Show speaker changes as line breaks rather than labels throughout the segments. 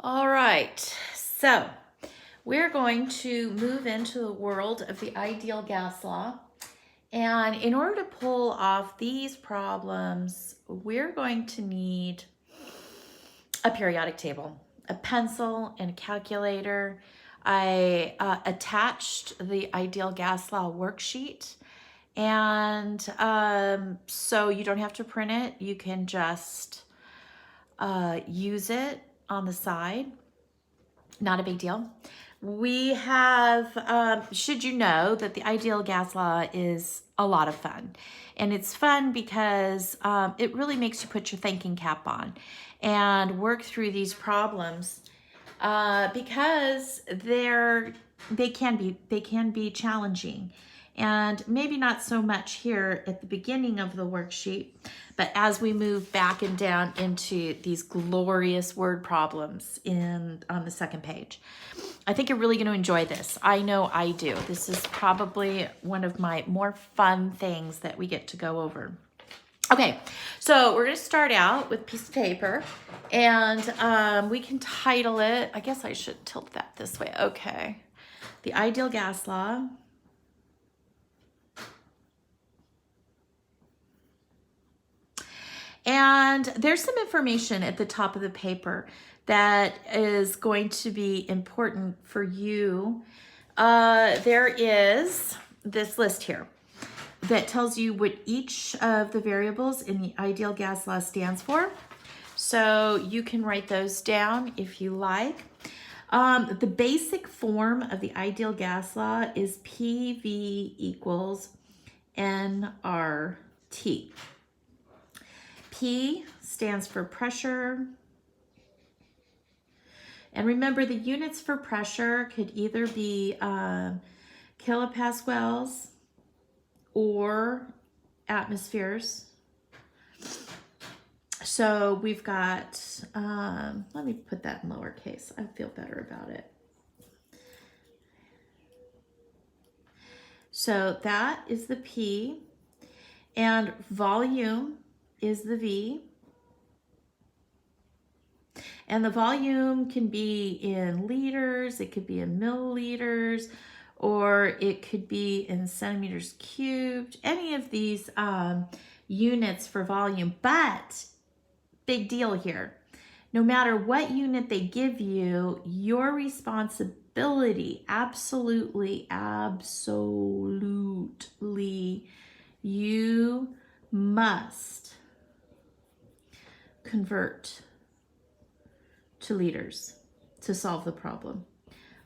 All right, so we're going to move into the world of the ideal gas law. And in order to pull off these problems, we're going to need a periodic table, a pencil, and a calculator. I attached the ideal gas law worksheet. And so you don't have to print it. You can just use it on the side. Not a big deal. We have, should you know that the ideal gas law is a lot of fun. And it's fun because it really makes you put your thinking cap on and work through these problems because they can be challenging. And maybe not so much here at the beginning of the worksheet, but as we move back and down into these glorious word problems on the second page. I think you're really going to enjoy this. I know I do. This is probably one of my more fun things that we get to go over. Okay, so we're going to start out with a piece of paper, and we can title it, I guess I should tilt that this way. Okay, the ideal gas law. And there's some information at the top of the paper that is going to be important for you. There is this list here that tells you what each of the variables in the ideal gas law stands for. So you can write those down if you like. The basic form of the ideal gas law is PV equals nRT. P stands for pressure. And remember, the units for pressure could either be kilopascals or atmospheres. So we've got, let me put that in lowercase. I feel better about it. So that is the P, and volume is the V. And the volume can be in liters, it could be in milliliters, or it could be in centimeters cubed, any of these units for volume. But big deal here, no matter what unit they give you, your responsibility, absolutely, you must convert to liters to solve the problem.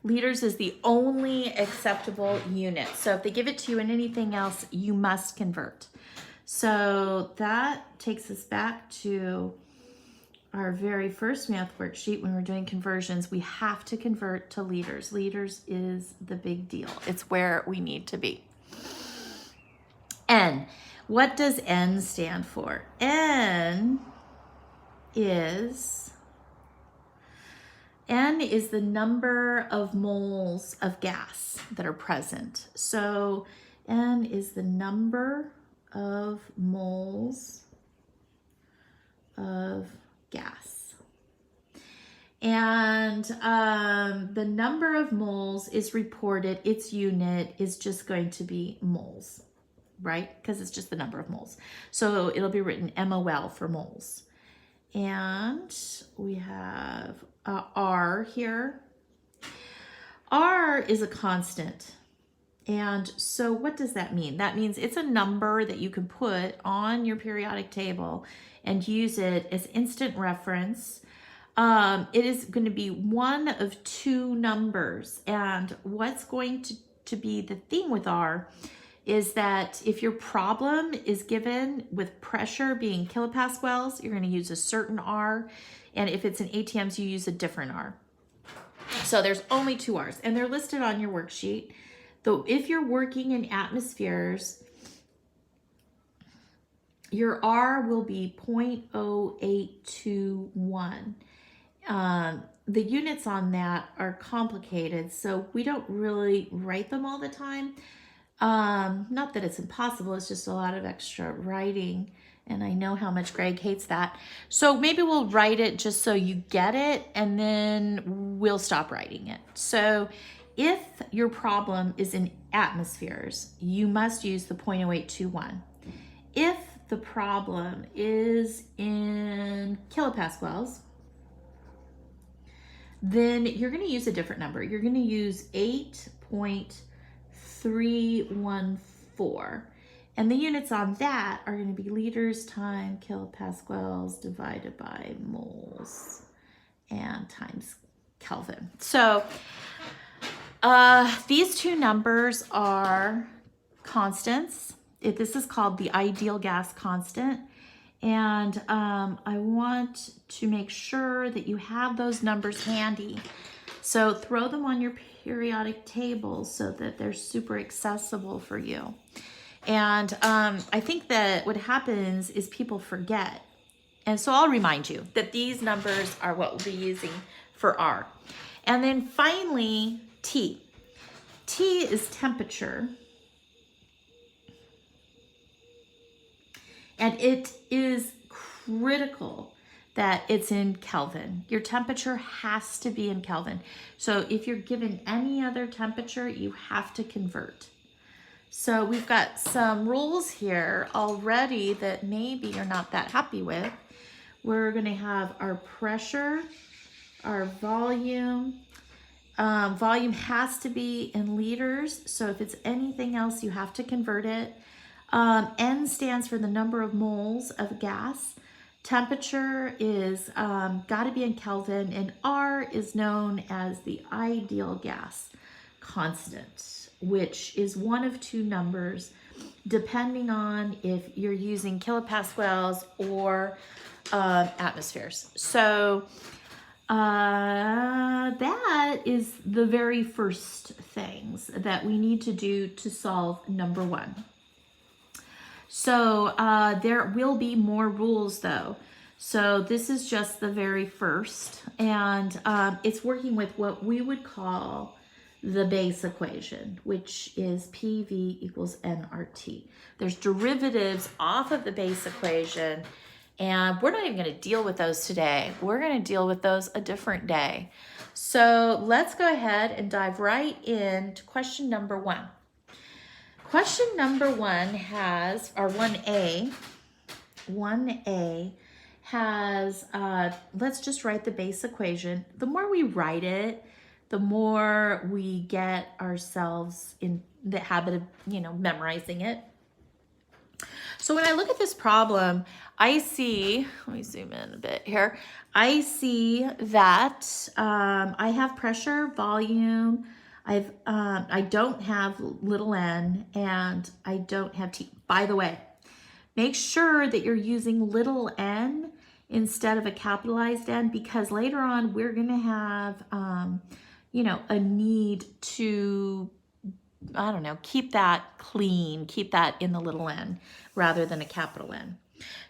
Liters is the only acceptable unit. So if they give it to you in anything else, you must convert. So that takes us back to our very first math worksheet. When we're doing conversions, we have to convert to liters. Liters is the big deal. It's where we need to be. N. What does N stand for? N is the number of moles of gas that are present. So N is the number of moles of gas. And the number of moles is reported, its unit is just going to be moles, right? Because it's just the number of moles. So it'll be written MOL for moles. And we have R here. R is a constant. And so what does that mean? That means it's a number that you can put on your periodic table and use it as instant reference. It is going to be one of two numbers. And what's going to be the thing with R is that if your problem is given with pressure being kilopascals, you're going to use a certain R. And if it's in ATMs, you use a different R. So there's only two R's, and they're listed on your worksheet. Though if you're working in atmospheres, your R will be 0.0821. The units on that are complicated, so we don't really write them all the time. Not that it's impossible, it's just a lot of extra writing And I know how much Greg hates that. So maybe we'll write it just so you get it, and then we'll stop writing it. So if your problem is in atmospheres, you must use the 0.0821. If the problem is in kilopascals, then you're going to use a different number. You're going to use 8.314. And the units on that are going to be liters times kilopascals divided by moles and times Kelvin. So these two numbers are constants. This is called the ideal gas constant. And I want to make sure that you have those numbers handy. So throw them on your periodic table so that they're super accessible for you. And I think that what happens is people forget. And so I'll remind you that these numbers are what we'll be using for R. And then finally, T. T is temperature. And it is critical that it's in Kelvin. Your temperature has to be in Kelvin. So if you're given any other temperature, you have to convert. So we've got some rules here already that maybe you're not that happy with. We're going to have our pressure, our volume. Volume has to be in liters. So if it's anything else, you have to convert it. N stands for the number of moles of gas. Temperature is got to be in Kelvin, and R is known as the ideal gas constant, which is one of two numbers depending on if you're using kilopascals or atmospheres. So that is the very first things that we need to do to solve number one. So there will be more rules though. So this is just the very first, and it's working with what we would call the base equation, which is PV equals nRT. There's derivatives off of the base equation, and we're not even going to deal with those today. We're going to deal with those a different day. So let's go ahead and dive right into question number one. Question number one has, or 1A has, let's just write the base equation. The more we write it, the more we get ourselves in the habit of, memorizing it. So when I look at this problem, I see, let me zoom in a bit here. I see that I have pressure, volume, I don't have little n, and I don't have t. By the way, make sure that you're using little n instead of a capitalized N, because later on we're going to have, a need to, keep that clean, keep that in the little n rather than a capital N.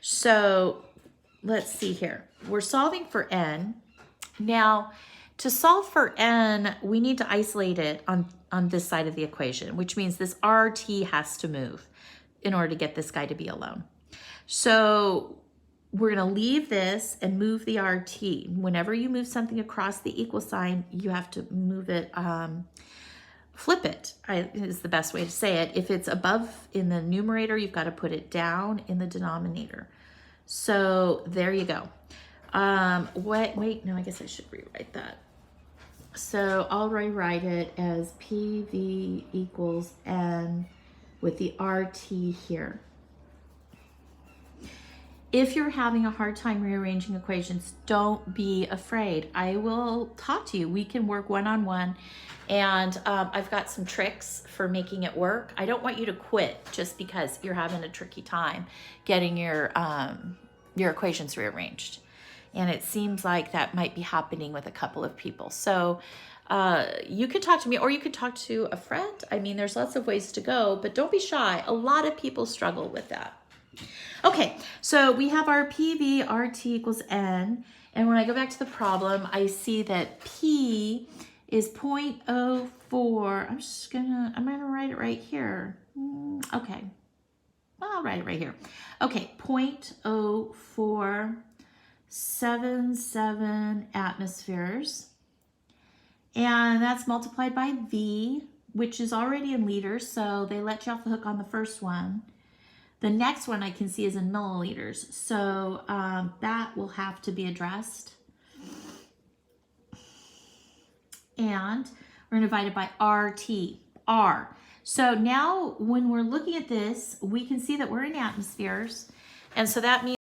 So let's see here. We're solving for n. Now, to solve for n, we need to isolate it on this side of the equation, which means this RT has to move in order to get this guy to be alone. So we're going to leave this and move the RT. Whenever you move something across the equal sign, you have to move it, flip it, is the best way to say it. If it's above in the numerator, you've got to put it down in the denominator. So there you go. Wait, no, I guess I should rewrite that. So I'll rewrite it as PV equals N with the RT here. If you're having a hard time rearranging equations, don't be afraid. I will talk to you. We can work one-on-one, and I've got some tricks for making it work. I don't want you to quit just because you're having a tricky time getting your equations rearranged. And it seems like that might be happening with a couple of people. So you could talk to me, or you could talk to a friend. I mean, there's lots of ways to go, but don't be shy. A lot of people struggle with that. Okay, so we have our PV RT equals N, and when I go back to the problem, I see that P is 0.04. I'm gonna write it right here. Okay. I'll write it right here. Okay, 0.0477 atmospheres. And that's multiplied by V, which is already in liters, so they let you off the hook on the first one. The next one I can see is in milliliters, so that will have to be addressed. And we're going to divide it by RT, R. So now when we're looking at this, we can see that we're in atmospheres, and so that means